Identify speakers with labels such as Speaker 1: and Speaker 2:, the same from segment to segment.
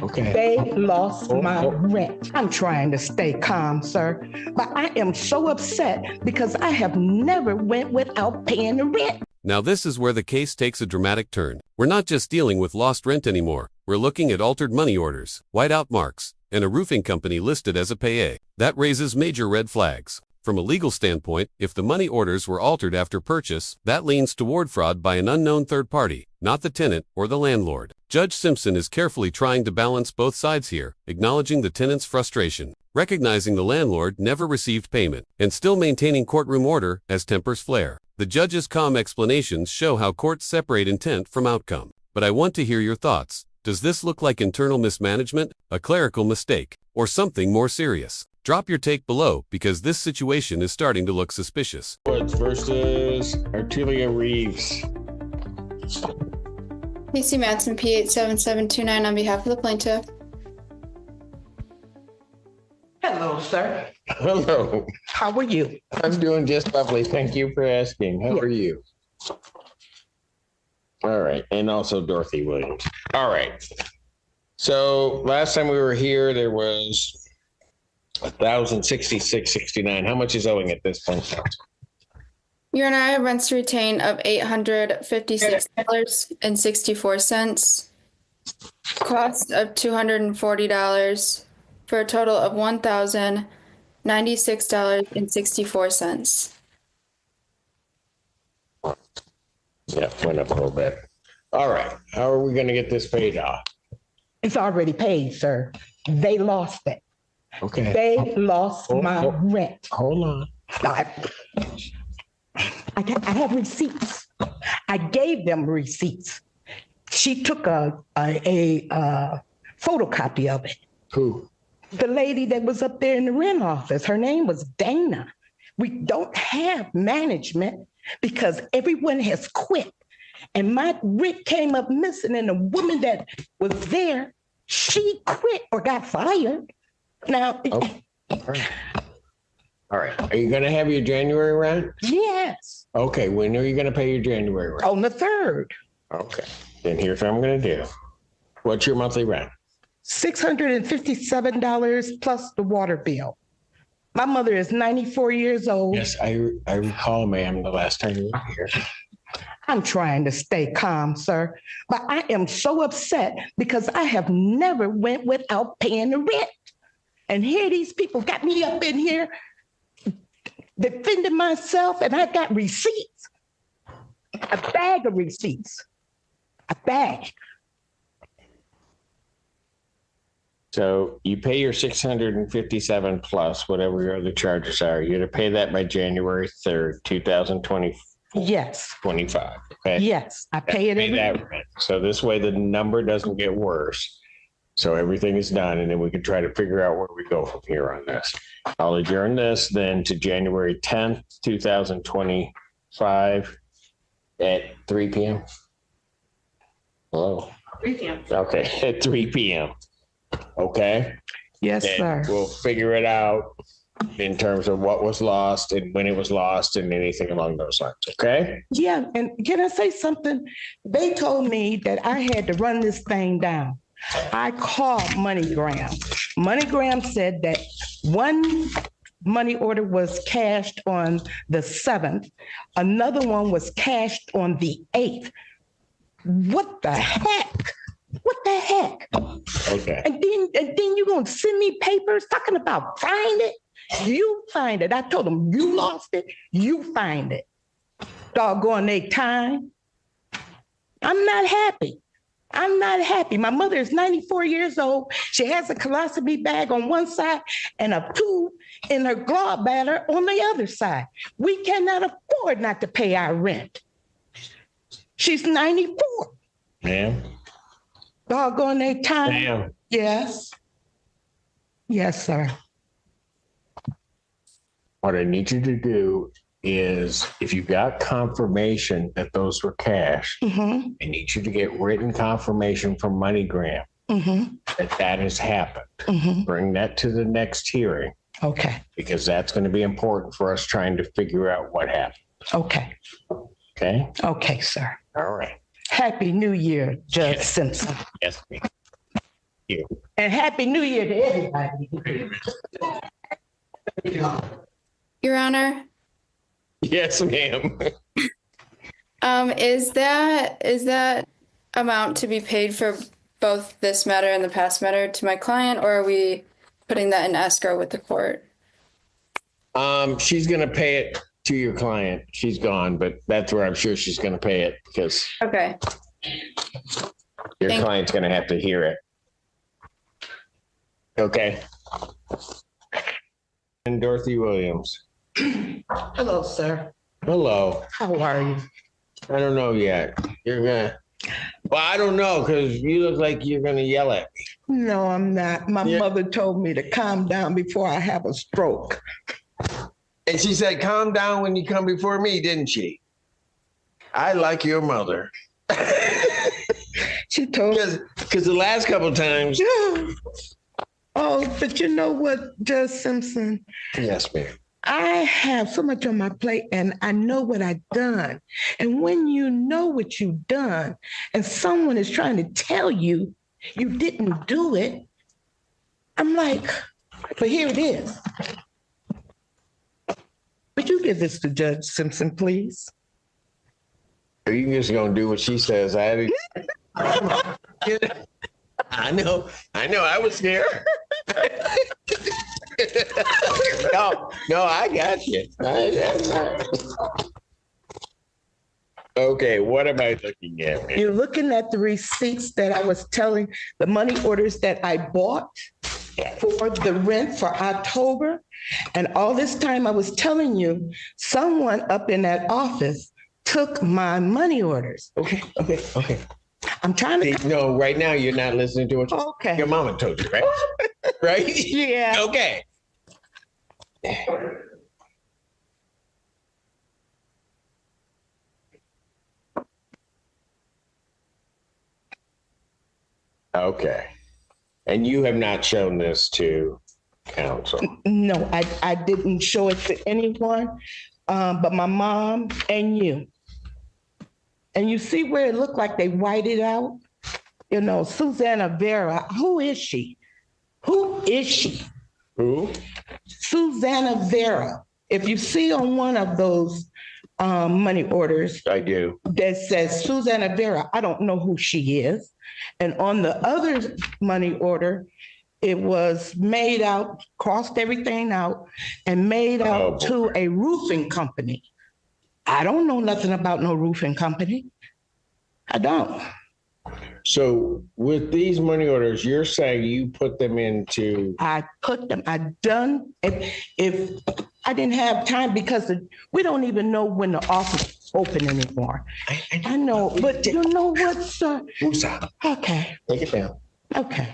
Speaker 1: Okay.
Speaker 2: They lost my rent. I'm trying to stay calm, sir, but I am so upset because I have never went without paying the rent.
Speaker 3: Now this is where the case takes a dramatic turn. We're not just dealing with lost rent anymore. We're looking at altered money orders, whiteout marks, and a roofing company listed as a payee. That raises major red flags. From a legal standpoint, if the money orders were altered after purchase, that leans toward fraud by an unknown third party, not the tenant or the landlord. Judge Simpson is carefully trying to balance both sides here, acknowledging the tenant's frustration, recognizing the landlord never received payment, and still maintaining courtroom order as tempers flare. The judge's calm explanations show how courts separate intent from outcome. But I want to hear your thoughts. Does this look like internal mismanagement, a clerical mistake, or something more serious? Drop your take below because this situation is starting to look suspicious.
Speaker 1: Woods versus Artelia Reeves.
Speaker 4: Casey Matson, P87729 on behalf of the plaintiff.
Speaker 2: Hello, sir.
Speaker 1: Hello.
Speaker 2: How are you?
Speaker 1: I'm doing just lovely. Thank you for asking. How are you? All right. And also Dorothy Williams. All right. So last time we were here, there was $1,066.69. How much is owing at this point?
Speaker 4: Your Honor, rents to retain of $856.64. Cost of $240 for a total of $1,096.64.
Speaker 1: Yeah, went up a little bit. All right. How are we going to get this paid off?
Speaker 2: It's already paid, sir. They lost it.
Speaker 1: Okay.
Speaker 2: They lost my rent.
Speaker 1: Hold on.
Speaker 2: I have receipts. I gave them receipts. She took a photocopy of it.
Speaker 1: Who?
Speaker 2: The lady that was up there in the rent office. Her name was Dana. We don't have management because everyone has quit. And my rent came up missing, and the woman that was there, she quit or got fired. Now,
Speaker 1: okay. All right. Are you going to have your January rent?
Speaker 2: Yes.
Speaker 1: Okay. When are you going to pay your January rent?
Speaker 2: On the 3rd.
Speaker 1: Okay. Then here's what I'm going to do. What's your monthly rent?
Speaker 2: $657 plus the water bill. My mother is 94 years old.
Speaker 1: Yes, I recall, ma'am, the last time you were here.
Speaker 2: I'm trying to stay calm, sir, but I am so upset because I have never went without paying the rent. And here these people got me up in here defending myself, and I got receipts, a bag of receipts, a bag.
Speaker 1: So you pay your $657 plus whatever your other charges are. You're going to pay that by January 3rd, 2020.
Speaker 2: Yes.
Speaker 1: 25. Okay.
Speaker 2: Yes, I pay it every
Speaker 1: that rent. So this way the number doesn't get worse. So everything is done, and then we can try to figure out where we go from here on this. I'll adjourn this then to January 10th, 2025 at 3 p.m. Hello.
Speaker 4: 3 p.m.
Speaker 1: Okay, at 3 p.m. Okay.
Speaker 2: Yes,
Speaker 1: and
Speaker 2: sir.
Speaker 1: We'll figure it out in terms of what was lost and when it was lost and anything along those lines. Okay.
Speaker 2: Yeah. And can I say something? They told me that I had to run this thing down. I called MoneyGram. MoneyGram said that one money order was cashed on the 7th. Another one was cashed on the 8th. What the heck? What the heck?
Speaker 1: Okay.
Speaker 2: And then you're going to send me papers talking about find it? You find it. I told them, you lost it. You find it. Doggone their time. I'm not happy. I'm not happy. My mother is 94 years old. She has a colostomy bag on one side and a tube in her gallbladder on the other side. We cannot afford not to pay our rent. She's 94.
Speaker 1: Ma'am.
Speaker 2: Doggone their time.
Speaker 1: Ma'am.
Speaker 2: Yes. Yes, sir.
Speaker 1: What I need you to do is, if you got confirmation that those were cash, I need you to get written confirmation from MoneyGram that has happened. Bring that to the next hearing.
Speaker 2: Okay.
Speaker 1: Because that's going to be important for us trying to figure out what happened.
Speaker 2: Okay.
Speaker 1: Okay.
Speaker 2: Okay, sir.
Speaker 1: All right.
Speaker 2: Happy New Year, Judge Simpson.
Speaker 1: Yes, ma'am. you.
Speaker 2: And Happy New Year to everybody.
Speaker 4: Your Honor,
Speaker 1: Yes, ma'am.
Speaker 4: is that amount to be paid for both this matter and the past matter to my client, or are we putting that in escrow with the court?
Speaker 1: She's gonna pay it to your client. She's gone, but that's where I'm sure she's gonna pay it because
Speaker 4: Okay.
Speaker 1: your
Speaker 4: Thank-
Speaker 1: client's gonna have to hear it. Okay. And Dorothy Williams.
Speaker 2: Hello, sir.
Speaker 1: Hello.
Speaker 2: How are you?
Speaker 1: I don't know yet. You're gonna. Well, I don't know because you look like you're gonna yell at me.
Speaker 2: No, I'm not. My mother told me to calm down before I have a stroke.
Speaker 1: And she said, "Calm down when you come before me," didn't she? I like your mother.
Speaker 2: She told me.
Speaker 1: Because the last couple of times.
Speaker 2: Oh, but you know what, Judge Simpson?
Speaker 1: Yes, ma'am.
Speaker 2: I have so much on my plate and I know what I've done. And when you know what you've done and someone is trying to tell you you didn't do it, I'm like, but here it is. Would you give this to Judge Simpson, please?
Speaker 1: Are you just gonna do what she says? I know. I was scared. No, I got you. Okay, what am I looking at?
Speaker 2: You're looking at the receipts that I was telling, the money orders that I bought for the rent for October. And all this time I was telling you, someone up in that office took my money orders.
Speaker 1: Okay.
Speaker 2: I'm trying to.
Speaker 1: See, no, right now you're not listening to what
Speaker 2: Okay.
Speaker 1: your mama told you, right? Right?
Speaker 2: Yeah.
Speaker 1: Okay. Okay. And you have not shown this to counsel?
Speaker 2: No, I didn't show it to anyone, but my mom and you. And you see where it looked like they whited out? You know, Susanna Vera, who is she? Who is she?
Speaker 1: Who?
Speaker 2: Susanna Vera. If you see on one of those money orders
Speaker 1: I do.
Speaker 2: that says Susanna Vera, I don't know who she is. And on the other money order, it was made out, crossed everything out, and made out to a roofing company. I don't know nothing about no roofing company. I don't.
Speaker 1: So with these money orders, you're saying you put them into.
Speaker 2: I put them, I done, if I didn't have time because we don't even know when the office is open anymore. I know, but you know what, sir?
Speaker 1: Musa,
Speaker 2: Okay,
Speaker 1: take it down.
Speaker 2: okay.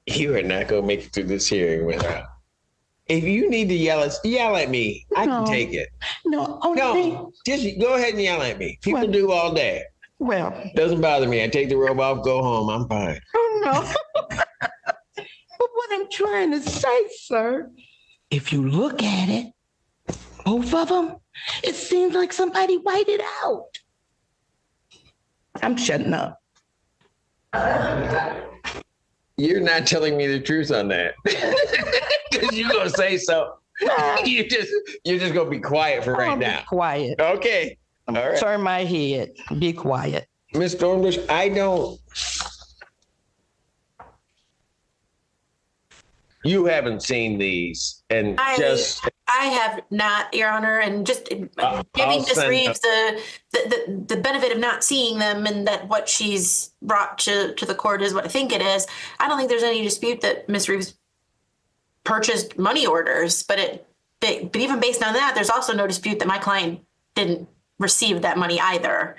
Speaker 1: You are not going to make it through this hearing without. If you need to yell at me. I can
Speaker 2: No.
Speaker 1: take it.
Speaker 2: No,
Speaker 1: No, just go ahead and yell at me. People
Speaker 2: Well-
Speaker 1: do all day.
Speaker 2: well,
Speaker 1: Doesn't bother me. I take the robe off, go home. I'm fine.
Speaker 2: oh no. But what I'm trying to say, sir, if you look at it, both of them, it seems like somebody whited out. I'm shutting up.
Speaker 1: You're not telling me the truth on that. Because you're going to say so. You're just going to be quiet for right
Speaker 2: I'll be
Speaker 1: now.
Speaker 2: quiet.
Speaker 1: Okay. All right.
Speaker 2: Turn my head. Be quiet.
Speaker 1: Ms. Dornbush, I don't. You haven't seen these, and
Speaker 5: I have not, Your Honor, and just giving Ms. Reeves the benefit of not seeing them, and that what she's brought to the court is what I think it is. I don't think there's any dispute that Ms. Reeves purchased money orders, but even based on that, there's also no dispute that my client didn't receive that money either.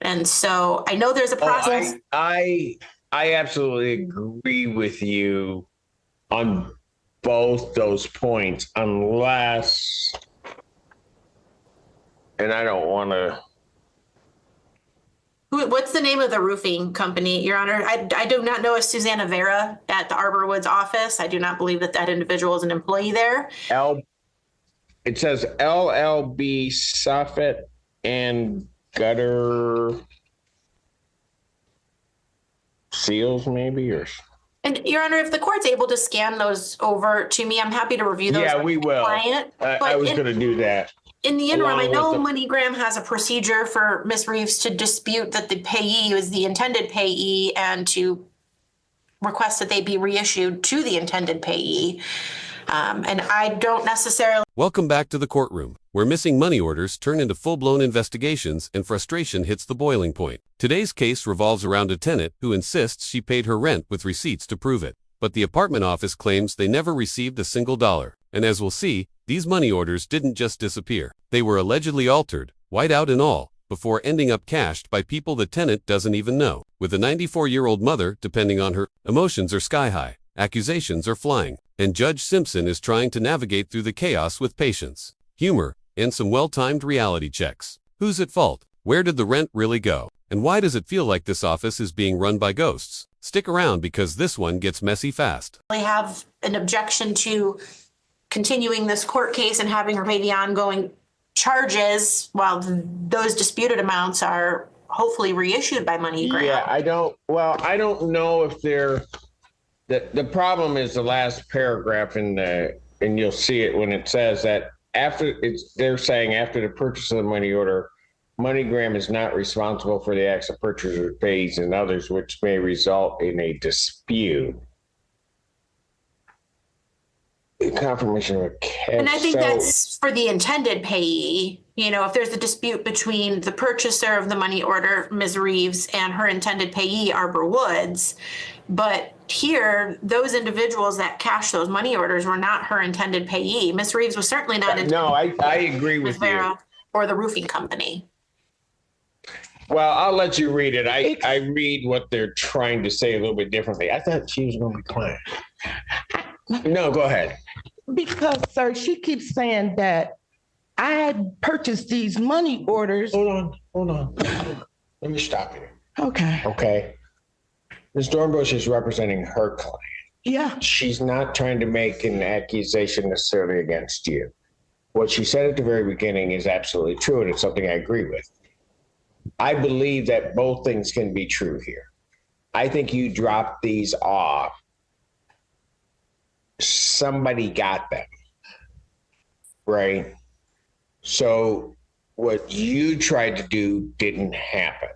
Speaker 5: And so I know there's a process.
Speaker 1: I absolutely agree with you on both those points, unless, and I don't want to.
Speaker 5: What's the name of the roofing company, Your Honor? I do not know a Susanna Vera at the Arbor Woods office. I do not believe that individual is an employee there.
Speaker 1: It says LLB Soffit and Gutter. seals maybe, or?
Speaker 5: And Your Honor, if the court's able to scan those over to me, I'm happy to review those.
Speaker 1: Yeah, we
Speaker 5: with the
Speaker 1: will.
Speaker 5: client.
Speaker 1: I was going to do that.
Speaker 5: In the interim, I
Speaker 1: Along
Speaker 5: know
Speaker 1: with
Speaker 5: MoneyGram has a procedure for Ms. Reeves to dispute that the payee is the intended payee and to request that they be reissued to the intended payee. And I don't necessarily.
Speaker 3: Welcome back to the courtroom, where missing money orders turn into full-blown investigations and frustration hits the boiling point. Today's case revolves around a tenant who insists she paid her rent with receipts to prove it. But the apartment office claims they never received a single dollar. And as we'll see, these money orders didn't just disappear. They were allegedly altered, white out and all, before ending up cashed by people the tenant doesn't even know. With a 94-year-old mother depending on her, emotions are sky high, accusations are flying, and Judge Simpson is trying to navigate through the chaos with patience, humor, and some well-timed reality checks. Who's at fault? Where did the rent really go? And why does it feel like this office is being run by ghosts? Stick around because this one gets messy fast.
Speaker 5: I have an objection to continuing this court case and having her pay the ongoing charges while those disputed amounts are hopefully reissued by MoneyGram.
Speaker 1: Yeah, I don't know if they're, the problem is the last paragraph and you'll see it when it says that they're saying after the purchase of the money order, MoneyGram is not responsible for the acts of purchaser, pays, and others, which may result in a dispute. Confirmation of a cash.
Speaker 5: And I think that's for the intended payee. You know, if there's a dispute between the purchaser of the money order, Ms. Reeves, and her intended payee, Arbor Woods. But here, those individuals that cashed those money orders were not her intended payee. Ms. Reeves was certainly not.
Speaker 1: No, I agree with you.
Speaker 5: Or the roofing company.
Speaker 1: Well, I'll let you read it. I read what they're trying to say a little bit differently. I thought she was going to be quiet. No, go ahead.
Speaker 2: Because, sir, she keeps saying that I purchased these money orders.
Speaker 1: Hold on. Let me stop you.
Speaker 2: Okay.
Speaker 1: Ms. Dornbush is representing her client.
Speaker 2: Yeah.
Speaker 1: She's not trying to make an accusation necessarily against you. What she said at the very beginning is absolutely true, and it's something I agree with. I believe that both things can be true here. I think you dropped these off. Somebody got them, right? So what you tried to do didn't happen.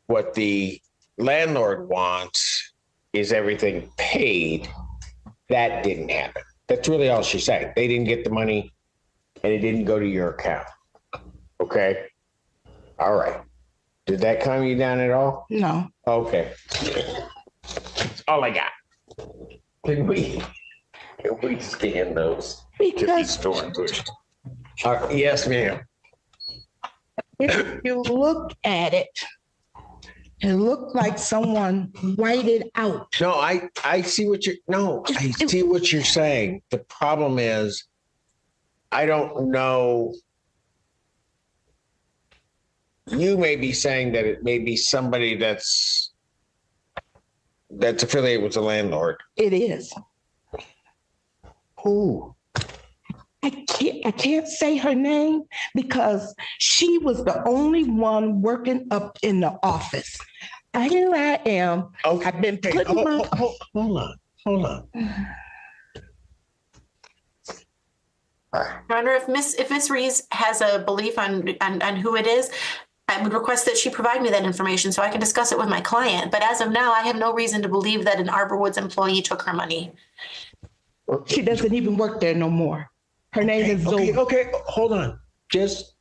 Speaker 1: What the landlord wants is everything paid. That didn't happen. That's really all she's saying. They didn't get the money and it didn't go to your account. Okay? All right. Did that calm you down at all?
Speaker 2: No.
Speaker 1: Okay. That's all I got. Can we scan those?
Speaker 2: Because
Speaker 1: yes, ma'am.
Speaker 2: if you look at it, it looked like someone whited out.
Speaker 1: No, I see what see what you're saying. The problem is, I don't know. You may be saying that it may be somebody that's affiliated with the landlord.
Speaker 2: It is.
Speaker 1: Who?
Speaker 2: I can't say her name because she was the only one working up in the office. Here I am.
Speaker 1: Okay.
Speaker 2: I've been putting my...
Speaker 1: Hold on.
Speaker 5: Your Honor, if Miss Reeves has a belief on who it is, I would request that she provide me that information so I can discuss it with my client. But as of now, I have no reason to believe that an Arbor Woods employee took her money.
Speaker 2: She doesn't even work there no more. Her name is Zoe.
Speaker 1: Okay, hold on. Just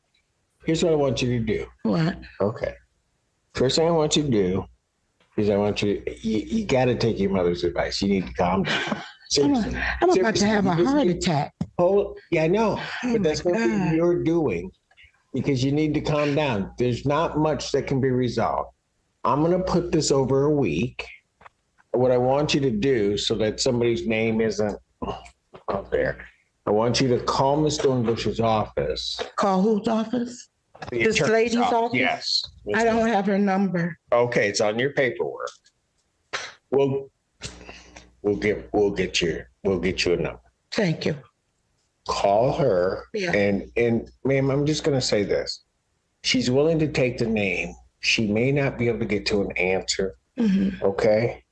Speaker 1: here's what I want you to do.
Speaker 2: What?
Speaker 1: Okay. First thing I want you to do is you got to take your mother's advice. You need to calm down. Seriously.
Speaker 2: I'm about to have a heart attack.
Speaker 1: Yeah, I know. But that's what you're doing because you need to calm down. There's not much that can be resolved. I'm going to put this over a week. What I want you to do so that somebody's name isn't up there, I want you to call Ms. Dornbush's office.
Speaker 2: Call whose office?
Speaker 1: The
Speaker 2: This lady's office?
Speaker 1: Yes.
Speaker 2: I don't have her number.
Speaker 1: Okay, it's on your paperwork. We'll get you a number.
Speaker 2: Thank you.
Speaker 1: Call her.
Speaker 2: Yeah.
Speaker 1: And ma'am, I'm just going to say this. She's willing to take the name. She may not be able to get to an answer, Okay.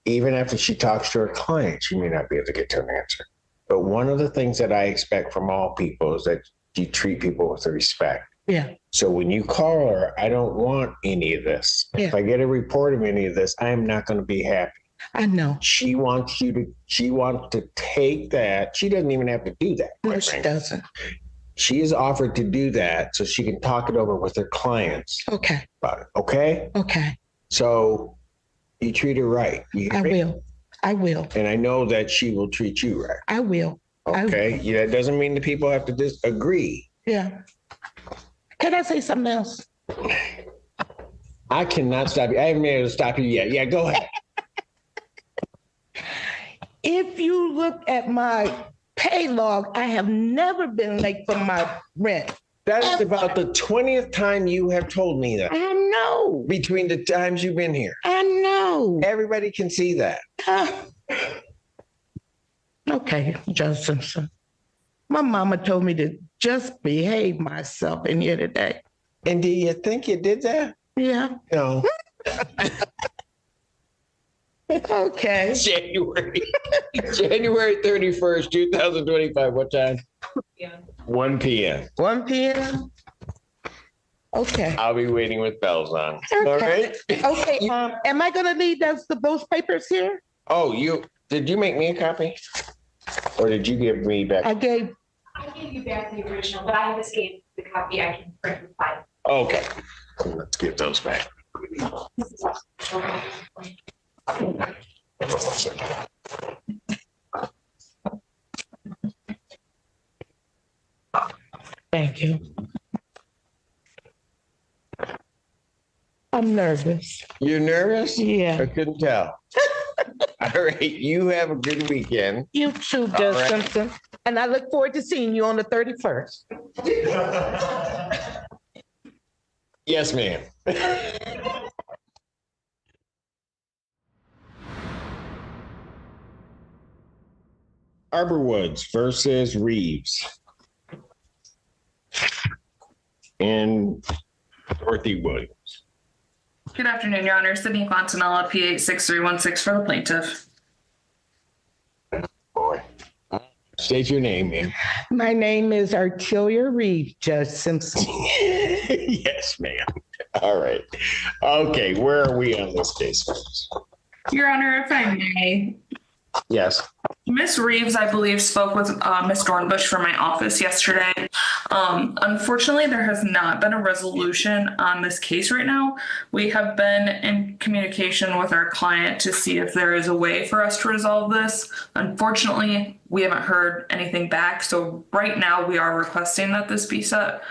Speaker 1: Even after she talks to her client, she may not be able to get to an answer. But one of the things that I expect from all people is that you treat people with respect.
Speaker 2: Yeah.
Speaker 1: So when you call her, I don't want any of this.
Speaker 2: Yeah.
Speaker 1: If I get a report of any of this, I am not going to be happy.
Speaker 2: I know.
Speaker 1: She wants to take that. She doesn't even have to do that.
Speaker 2: No, she doesn't.
Speaker 1: She is offered to do that so she can talk it over with her clients.
Speaker 2: Okay.
Speaker 1: About it. Okay.
Speaker 2: Okay.
Speaker 1: So you treat her right.
Speaker 2: I will.
Speaker 1: And I know that she will treat you right.
Speaker 2: I will.
Speaker 1: Okay. Yeah. That doesn't mean that people have to disagree.
Speaker 2: Yeah. Can I say something else?
Speaker 1: I cannot stop you. I haven't been able to stop you yet. Yeah, go ahead.
Speaker 2: If you look at my pay log, I have never been late for my rent.
Speaker 1: That's about the 20th time you have told me that.
Speaker 2: I know.
Speaker 1: Between the times you've been here.
Speaker 2: I know.
Speaker 1: Everybody can see that.
Speaker 2: Okay, Judge Simpson. My mama told me to just behave myself in here today.
Speaker 1: And do you think you did that?
Speaker 2: Yeah.
Speaker 1: No.
Speaker 2: Okay.
Speaker 1: January 31st, 2025. What time? 1 p.m.
Speaker 2: 1 p.m. Okay.
Speaker 1: I'll be waiting with bells on.
Speaker 2: Okay.
Speaker 1: All right.
Speaker 2: Okay. Am I gonna leave those papers here?
Speaker 1: Oh, did you make me a copy? Or did you give me back?
Speaker 2: I gave
Speaker 6: you back the original, but I have scanned the copy. I can print and file.
Speaker 1: Okay. Let's give those back.
Speaker 2: Thank you. I'm nervous.
Speaker 1: You're nervous?
Speaker 2: Yeah.
Speaker 1: I couldn't tell. All right. You have a good weekend.
Speaker 2: You too, Judge Simpson. And I look forward to seeing you on the 31st.
Speaker 1: Yes, ma'am. Arborwoods versus Reeves. And Dorothy Williams.
Speaker 7: Good afternoon, Your Honor. Sydney Fontanella, P8 6316 for the plaintiff.
Speaker 1: Boy. State your name, ma'am.
Speaker 2: My name is Artelia Reed, Judge Simpson.
Speaker 1: Yes, ma'am. All right. Okay, where are we on this case, folks?
Speaker 7: Your Honor, if I may,
Speaker 1: Yes.
Speaker 7: Ms. Reeves, I believe, spoke with Ms. Dornbush from my office yesterday. Unfortunately, there has not been a resolution on this case right now. We have been in communication with our client to see if there is a way for us to resolve this. Unfortunately, we haven't heard anything back. So right now we are requesting that this be set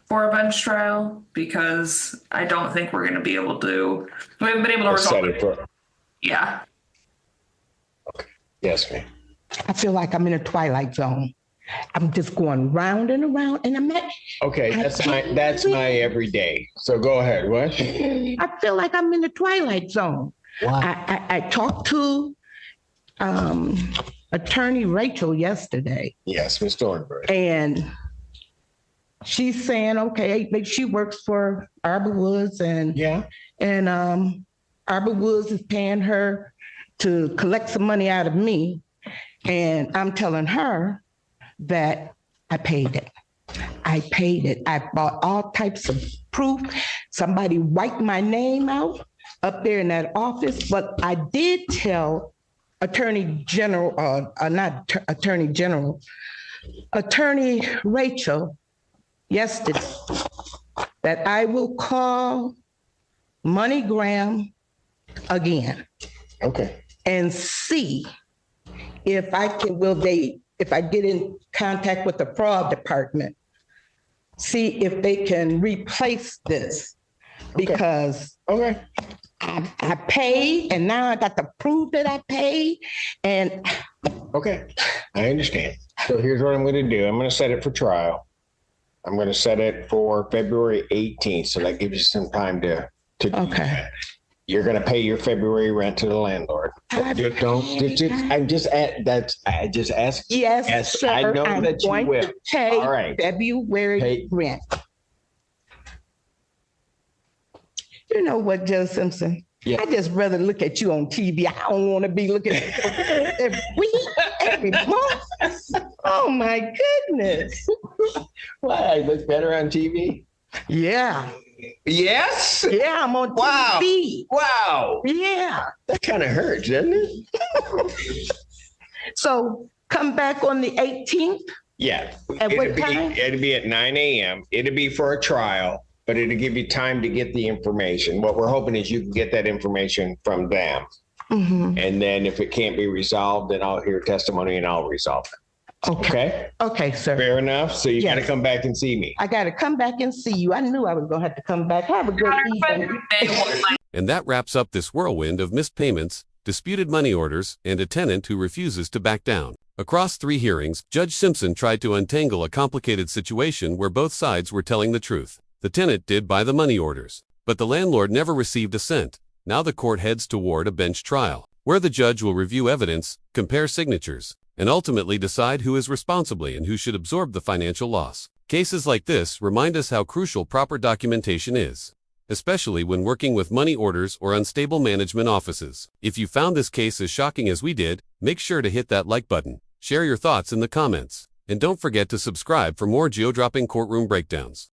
Speaker 7: for a bench trial because I don't think we're going to be able to, we haven't been able to resolve it. Yeah.
Speaker 1: Okay. Yes, ma'am.
Speaker 2: I feel like I'm in a twilight zone. I'm just going round and around, and I'm not.
Speaker 1: Okay, that's my everyday. So go ahead. What?
Speaker 2: I feel like I'm in the twilight zone.
Speaker 1: Why?
Speaker 2: I talked to Attorney Rachel yesterday.
Speaker 1: Yes, Ms. Dornbush.
Speaker 2: And she's saying, okay, but she works for Arborwoods, and Arborwoods is paying her to collect some money out of me. And I'm telling her that I paid it. I paid it. I bought all types of proof. Somebody wiped my name out up there in that office, but I did tell Attorney Rachel yesterday that I will call MoneyGram again.
Speaker 1: Okay.
Speaker 2: And see if I can, if I get in contact with the fraud department, see if they can replace this. Because I paid, and now I got to prove that I paid. And
Speaker 1: okay, I understand. So here's what I'm going to do. I'm going to set it for trial. I'm going to set it for February 18th. So that gives you some time to do that. You're going to pay your February rent to the landlord. I just asked.
Speaker 2: Yes, sir.
Speaker 1: I know
Speaker 2: I'm
Speaker 1: that you
Speaker 2: going
Speaker 1: will.
Speaker 2: to pay
Speaker 1: All right.
Speaker 2: February rent. You know what, Joe Simpson?
Speaker 1: Yeah.
Speaker 2: I just rather look at you on TV. I don't want to be looking at you every week, every month. Oh my goodness.
Speaker 1: Why? I look better on TV?
Speaker 2: Yeah.
Speaker 1: Yes?
Speaker 2: Yeah, I'm on
Speaker 1: Wow.
Speaker 2: TV.
Speaker 1: Wow.
Speaker 2: Yeah.
Speaker 1: That kind of hurts, doesn't it?
Speaker 2: So come back on the 18th?
Speaker 1: Yeah.
Speaker 2: At what time?
Speaker 1: It'll be at 9 a.m. It'll be for a trial, but it'll give you time to get the information. What we're hoping is you can get that information from them.
Speaker 2: Mm-hmm.
Speaker 1: And then if it can't be resolved, then I'll hear testimony and I'll resolve it. Okay?
Speaker 2: Okay, sir.
Speaker 1: Fair enough. So you got to
Speaker 2: Yes.
Speaker 1: come back and see me.
Speaker 2: I got to come back and see you. I knew I was going to have to come back. Have a good evening.
Speaker 3: And that wraps up this whirlwind of missed payments, disputed money orders, and a tenant who refuses to back down. Across 3 hearings, Judge Simpson tried to untangle a complicated situation where both sides were telling the truth. The tenant did buy the money orders, but the landlord never received a cent. Now the court heads toward a bench trial, where the judge will review evidence, compare signatures, and ultimately decide who is responsible and who should absorb the financial loss. Cases like this remind us how crucial proper documentation is, especially when working with money orders or unstable management offices. If you found this case as shocking as we did, make sure to hit that like button, share your thoughts in the comments, and don't forget to subscribe for more jaw-dropping courtroom breakdowns.